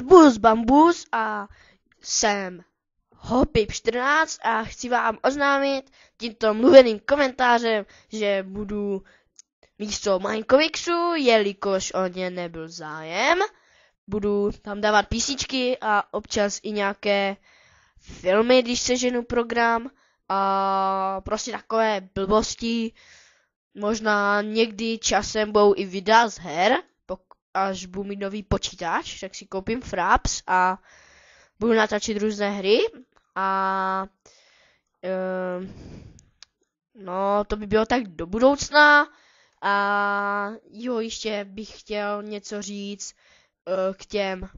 Bus Bambus a jsem Hopip14 a chci vám oznámit tímto mluveným komentářem, že budu místo Minecomicsu, jelikož o ně nebyl zájem, budu tam dávat písničky a občas i nějaké filmy, když seženu program a prostě takové blbosti. Možná někdy časem budou i videa z her, až budu mít nový počítač, tak si koupím Fraps a budu natáčet různé hry a no to by bylo tak do budoucna. A jo, ještě bych chtěl něco říct k těm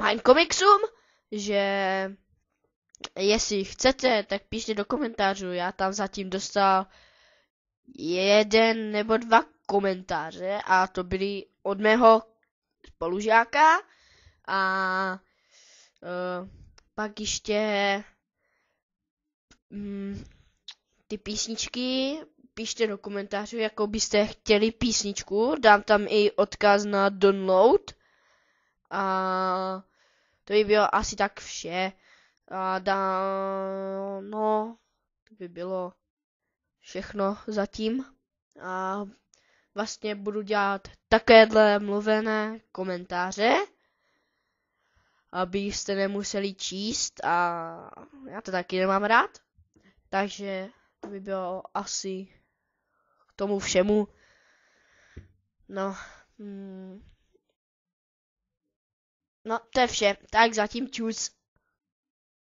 Minecomicsům, že jestli chcete, tak píšte do komentářů. Já tam zatím dostal 1 nebo 2 komentáře a to byly od mého spolužáka a pak ještě ty písničky píšte do komentářů, jako byste chtěli písničku, dám tam i odkaz na download a to by bylo asi tak vše a no, to by bylo všechno zatím a vlastně budu dělat takovéhle mluvené komentáře, abyste nemuseli číst a já to taky nemám rád, takže to by bylo asi k tomu všemu. No, no to je vše, tak zatím čus.